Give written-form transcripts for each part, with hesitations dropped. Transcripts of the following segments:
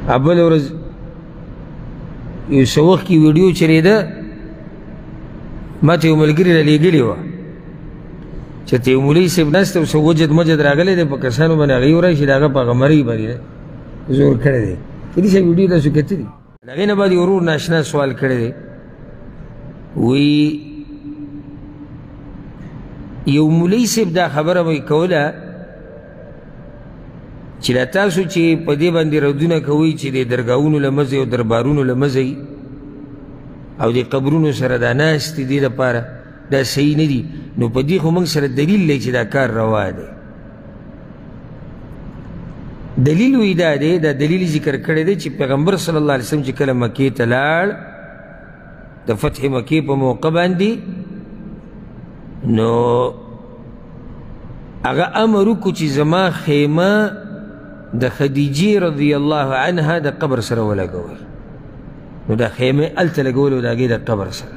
بله ورځ یو څه وخت کې ویډیو چلېده، ما ته یو ملګري رالیږلې وه چې ته یو مولوي صاحب ناست او څه وجد مجد راغلی دی په کسانو باندې، هغه یې وراشي د هغه په هغه مرۍ باندې زور کړی دی. دې صاحب ویډیو تاسو کتلي؟ د هغې نه بعد یو ورور ناشنا سوال کړی دی، وی یو مولوي صاحب دا خبره به کوله چې دا تاسو چې په دې باندې ردونه کوئ چې د درګاهونو له مزئ او دربارونو له مزئ او د قبرونو سره دا ناست دي دې دپاره دا صحیح نه دي، نو په دې خو موږ سره دلیل دی چې دا کار روا دی. دلیل وی دا دی، دا دلیل ذکر کړی دی چې پیغمبر صلی الله علیه وسلم چې کله مکې ته لاړ د فتح مکې په موقع باندې، نو هغه امر وکړو چې زما خیمه د خدیجې رضی الله عنها د قبر سره ولګوئ، نو دا خیمه هلته لګولو د هغې د قبر سره.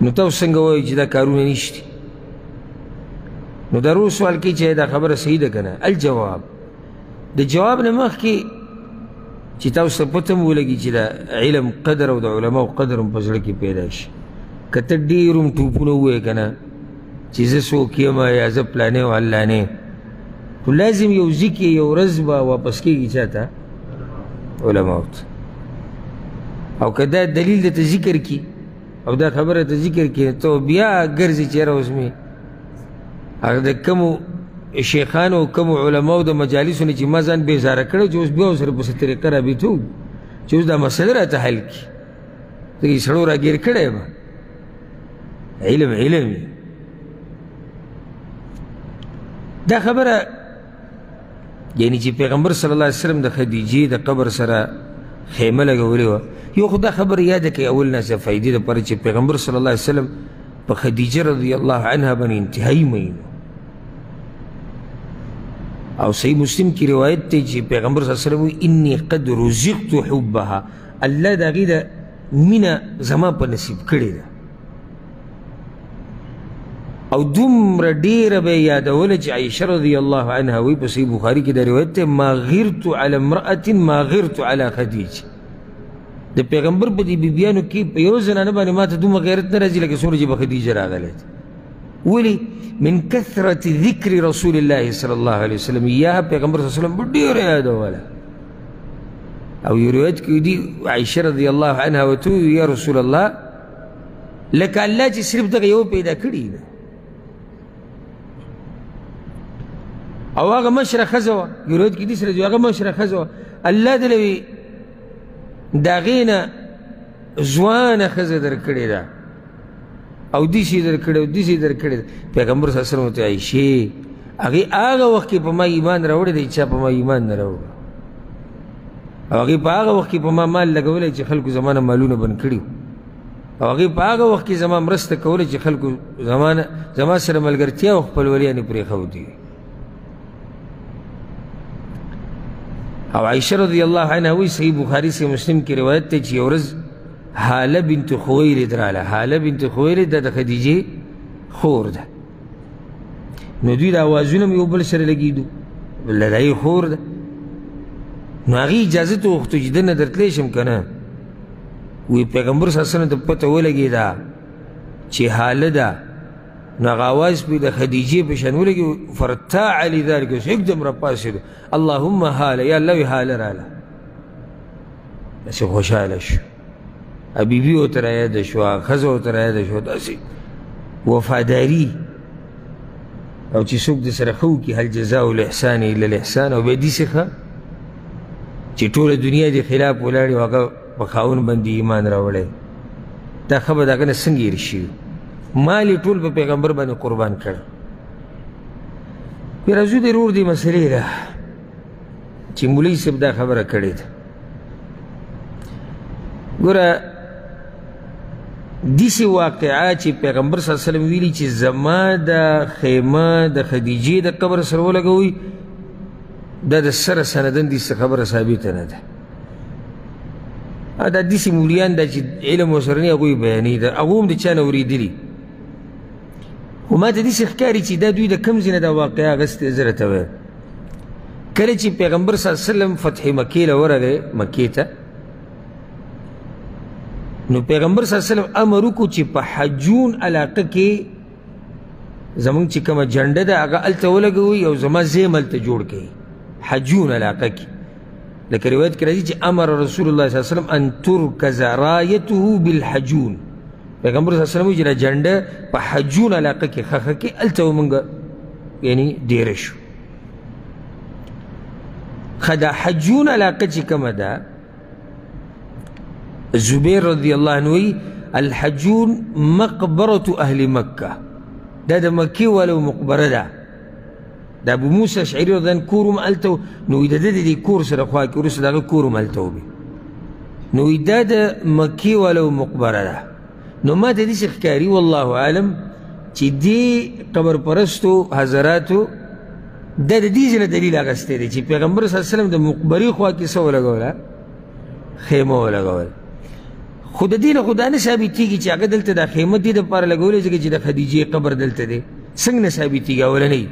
نو تاسو څنګه وایئ چې دا کارونه نشته؟ نو دا روز سوال کوي چې دا خبره صحیح ده که نه؟ الجواب، د جواب نه مخکې چې تاسو ته پته م ولګي چې د علم قدر او د علماو قدر هم په زړه کې پیدا شي. که ته ډېر هم ټوپونه ووایې که نه چې زه څوک یم یا زه پلانی او علانې، خو لازم یو ځکې یو ورځ به واپس کېږي چا ته؟ علماو ته. او که دا دلیل درته ذکر کړي او دا خبره ته ذکر کړي، ته بیا ګرځې چې یاره اوس مې هغه د کومو شیخانو او کومو علماو د مجالسو نه چې ما ځان بېزاره کړی چې اوس بیا ورسره پسې طریقه رابطو چې اوس دا مسله راته حل کړي. ته یې سړو راګیر کړی یم، علم علم دا خبره یعنی چې پیغمبر صلی الله علیه وسلم د خدیجې د قبر سره خیمه لګولې وه. یو خو دا خبره یاده کړئ اول نه د فایدې دپاره چې پیغمبر صلی الله علیه وسلم په خدیجه رضی الله عنها باندې انتهایي مین او صحیح مسلم کی روایت دی چې پیغمبر صلی الله علیه وسلم وایي انی قد رزقت حبها، الله د هغې د مینه زما په نصیب کړې ده. او دومره ډېره به یې یادوله چې عایشه رضی الله عنها وایي په صحیح بخاري کې دا روایت دی ما غرت علی امرأة ما غرت علی خدیجه. د پیغمبر په دې بیبیانو کې په یو زنانه باندې ما ته دومره غیرت نه راځي لکه څومره چې به خدیجه راغلی ده. ولې؟ من کثرة ذکر رسول الله صلی الله علیه وسلم ایاها، پیغمبر صلی الله علیه وسلم به ډېره یادوله. او یو روایت کې دي عایشه رضی الله عنها ورته وویل یا رسول الله لکه الله چې صرف دغه یو پیدا کړي ده او هغه مشره ښځه وه، یو روایت کې دي سره هغه مشره ښځه وه، الله دله وي د هغې نه ځوانه ښځه در کړې ده او داسې در کړې او داسې در کړې ده. پیغمبر صلی الله علیه وسلم ورته عایشې هغې هغه وخت کې په ما ایمان راوړی دی چا په ما ایمان نه راوړی، او هغې په هغه وخت کې په ما مال لګولی چې خلکو زما نه مالونه بند کړي، او هغې په هغه وخت کې زما مرسته کولی چې خلکو زما سره ملګرتیا او خپلولیانې پرېښودې. او عایشه رضی الله عنها وایي صحیح بخاري صحیح مسلم کې روایت دی چې یو ورځ حاله بنت خویلد راله. حاله بنت خویلد د خدیجې خور ده، نو دوی د اوازونه م یو بل سره لګېدو، د هغې خور ده. نو هغې اجازت وغوښتو چې دننه درتلی شم که نه؟ وی پیغمبر صلی الله علیه وسلم ته پته ولګېده چې حاله ده، نو هغه اواز پرې د خدیجې په شان ولګي، فرتاع لذلک، اوس یکدم راپاڅېدو اللهم حاله، یا الله وی حاله راله. داسې خوشحاله شو، بیبي ورته رایاده شوه، ښځه ورته رایاده شوه، داسې وفاداري او چې څوک د سره ښه وکړي هل جزاء الاحسان الا الاحسان، او بیا داسې ښه چې ټوله دنیا دې خلاف ولاړې او هغه په خاوند باندې ایمان راوړی، دا ښه به د هغه نه څنګه هېر شي؟ مال یې ټول په پیغمبر باندې قربان کړ. بیا راځو د رور دې مسلې ده چې مولوي صاحب دا خبره کړې ده. ګوره داسې واقعه چې پیغمبر صلی الله علیه وسلم ویلي چې زما د خیمه د خدیجې د قبر سره ولګوئ، دا د سره سندن داسې خبره ثابته نه ده. دا داسې مولیان ده چې علم ورسره نه هغوی بیانوي، هغو هم د چا نه اورېدلي، خو ما ته داسې ښکاري چې دا دوی د کوم ځای نه دا واقعه اخیستې. زه راته وایم کله چې پیغمبر صلی الله علیه وسلم فتح مکې له ورغی مکې ته نو پیغمبر صلی الله علیه وسلم امر وکړو چې په حجون علاقه کې زمونږ چې کومه جنډه ده هغه هلته ولګوئ او زما زیم هلته جوړ کړئ حجون علاقه کې لکه روایت کې راځي چې امر رسول الله صلی الله علیه وسلم ان ترکز رایته بالحجون پیغمبر صلی الله علیه وسلم وایي چې دا جنډه په حجون علاقه کې ښخه کړئ هلته به مونږ یعنی ډېره شو ښه دا حجون علاقه چې کومه ده زبیر رضی الله عنه وی الحجون مقبرة اهل مکه دا د مکې والو مقبره ده دا ابو موسی اشعري رضی الله عنه کور هم هلته نو د ده د دې کور سره خوا کې وروسته د هغه کور هم هلته وبي نو دا د مکې والو مقبره ده نو ما ته داسې ښکاري والله اعلم چې دې قبر پرستو حضراتو دا د دې ځای نه دلیل اخیستی دی چې پیغمبر صلی الله علیه وسلم د مقبرې خوا کې څه ولګوله خیمه ولګول خو د دې نه خو دا نه ثابتېږي چې هغه دلته دا خیمه دې دپاره لګولی ځکه چې د خدیجې قبر دلته دی څنګه نه ثابتېږي اولنی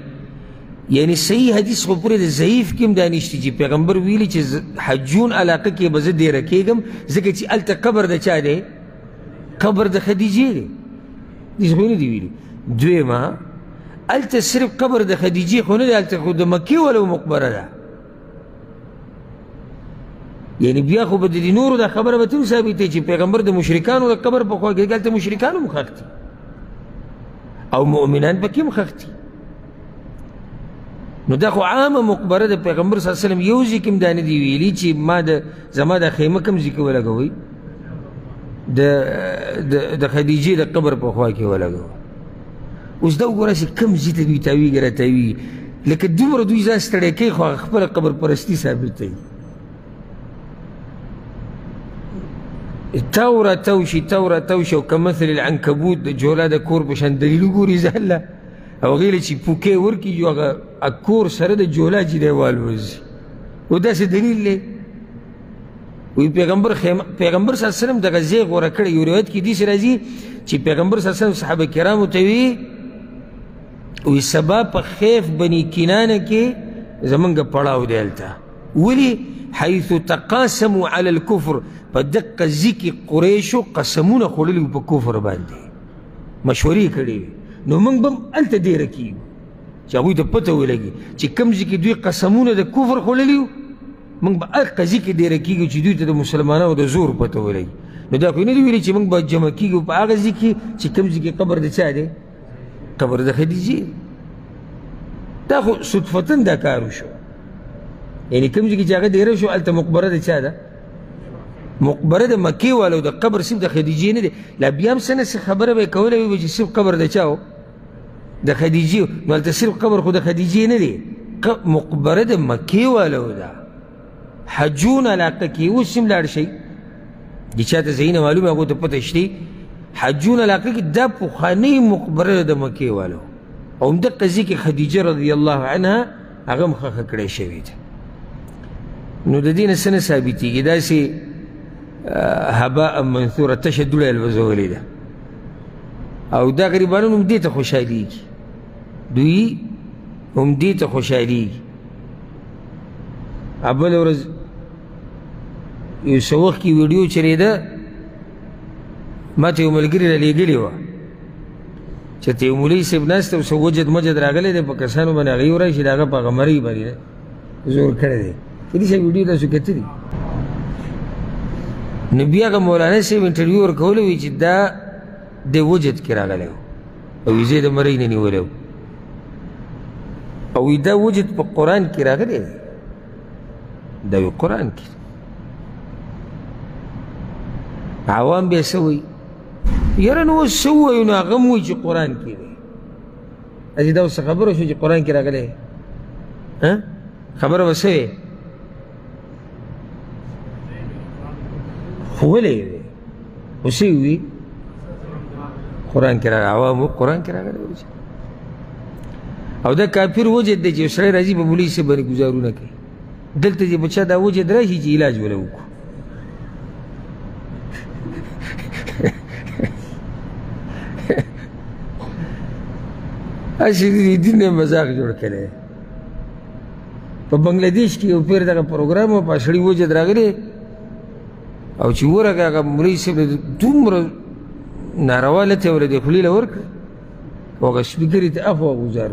یعنی صحیح حدیث خو پورې د ضعیف کې هم دا نشته چې پیغمبر ویلي چې حجون علاقه کې به زه ډېره کېږم ځکه چې هلته قبر د چا دی قبر د خدیجې دی داسې خو نه دي ویلي دویمه هلته صرف قبر د خدیجې خو نه دی هلته خو د مکې ولو مقبره ده یعنی بیا خو به د دې نورو دا خبره به ته هم ثابتې چې پیغمبر د مشرکانو د قبر په خوا کې هلته مشرکان هم ښخ دي او مؤمنان پکې هم ښخ دي نو دا خو عامه مقبره د پیغمبر صلی الله علیه وسلم یو ځای کې هم دا نه دي ویلي چې زما دا خیمه کوم ځای کې ولګوئ د خدیجې د قبر په خوا کې ولګوئ اوس دا وګوره چې کوم ځای ته دوی تاویږي راتاویږي لکه دومره دوی ځان ستړی کوي خو هغه خپله قبر پرستي ثابتوي تاو را تاو شي او کمثل العنکبوت د جولا د کور په شان دلیل وګوري ځان له هغې له چې پوکې ورکړي هغه کور سره د جولا چې دی والوځي و داسې دلیل دی وی پیغمبر صلی الله علیه وسلم دغه ځای غوره کړی یو روایت کې داسې راځي چې پیغمبر صلی الله علیه وسلم صحابه کرامو ته وی سبا په خیف بني کنانه کې زمونږ پړاو دی هلته ولې حیث تقاسموا علی الکفر په دقه ځای کې قریشو قسمونه خوړلي په کفر باندې مشورې کړې وي نو موږ به هم هلته ډېره کېږو چې هغوی ته پته ولګي چې کوم ځای کې دوی قسمونه د کفر خوړلي وو موږ به هغه ځای کې ډېره کېږو چې دوی ته د مسلمانانو د زور پته ولګي نو دا خو یې نه دي ویلي چې موږ به جمع کېږو په هغه ځای کې چې کوم ځای کې قبر د چا دی قبر د خدیجې دا خو صدفتن دا کار وشو یعنی کوم ځای کې چې هغه ډېره شو هلته مقبره د چا ده مقبره د مکې والو د قبر صرف د خدیجې نه دی لا بیا هم څه نه څه خبره به یې کولی وي چې صرف قبر د چا و د خدیجې نو هلته صرف قبر خو د خدیجې نه دی مقبره د مکې والو ده حجون علاقه کې اوس هم لاړ شئ چې چاته ځایونه معلومه هغو ته پته شته حجون علاقه کې دا پخوانۍ مقبره د مکې والو او همدقه ځای کې خدیجه رضی الله عنها هغه هم ښخه کړی شوې ده نو د دې نه څه نه ثابتېږي داسې هباء منثوره تشه دوړه یې الوځولې ده او دا غریبانان هم دې ته خوشحالېږي دوی هم دې ته خوشحالېږي بله ورځ یو څه وخت کې ویډیو چلېده ما ته یو ملګري رالیږلې وه چې ته یو مولوي صاحب ناست او څه وجد مجد راغلی دی په کسانو باندې هغه یې ورایي چې د هغه په هغه مرۍ باندې زور کړی دی چې دې ویډیو تاسو کتلي نو بیا هغه مولانا صاحب انټرویو ورکولی وي چې دا د وجد کې راغلی و او یې زه د مرۍ نه نیولی و او دا وجد په قرآن کې راغلی دی دا وی قرآن کې عوام بیا څه وایي یاره نو اوس څه ووایو نو هغه هم وایي چې قرآن کې دی هسې دا اوس خبره شو چې قرآن کې راغلی خبره به څه وې خو ولې یې وې خو څه یې وي قرآن کې راغلی عوامو قرآن کې راغلی او دا کافر وجد دی چې یو سړی راځي په مولوي صاحب باندې ګزارونه کوي دلته چې بچا دا وجد راشي چې علاج وله وکړو هسې د دین نه مذاق جوړ کړی په په بنگلادیش کې یو پیر دغه پروګرام و په سړي وجد راغلی او چې ورغه هغه مولوي صاحب دومره ناروا لته ولې خولې له ورکړه او هغه سپیکر یې ته عفو وګزار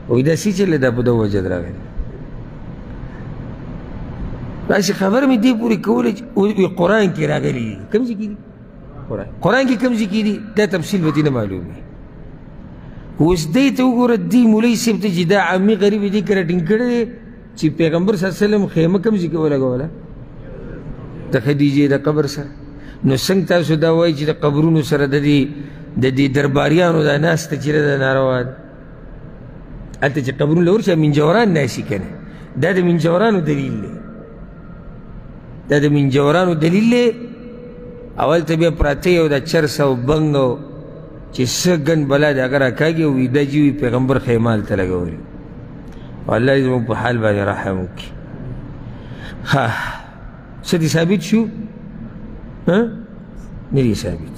وایي دا څه چلې دا په ده وجد راغلی داسې خبره مې دې پورې کوله چې قرآن کې راغلي دي کوم ځای کې دي قرآن کې کوم ځای کې دي دا تفصیل به دې نه معلوم وي اوس دې ته وګوره دې مولوي صاحب ته چې دا عامي غریب دې کې راټینګ کړی دی چې پیغمبر صلی الله علیه وسلم خیمه کوم ځای کې ولګوله د خدیجې د قبر سره نو څنګه تاسو دا وایي چې د قبرونو سره د دې درباریانو دا ناسته چې ده ناروا ده هلته چې قبرونه له ورشه منجوران ناسي که نه دا د منجورانو دلیل دی دا د منجورانو دلیل دی اول ته بیا پراته یو د چرس او بنګ او چې څه ګن بلا د هغه راکاږي او ویده جي وي پیغمبر خیمه هلته لګولي الله دې زموږ په حال باندې رحم وکړي ها څه دې ثابت شو نه دي ثابت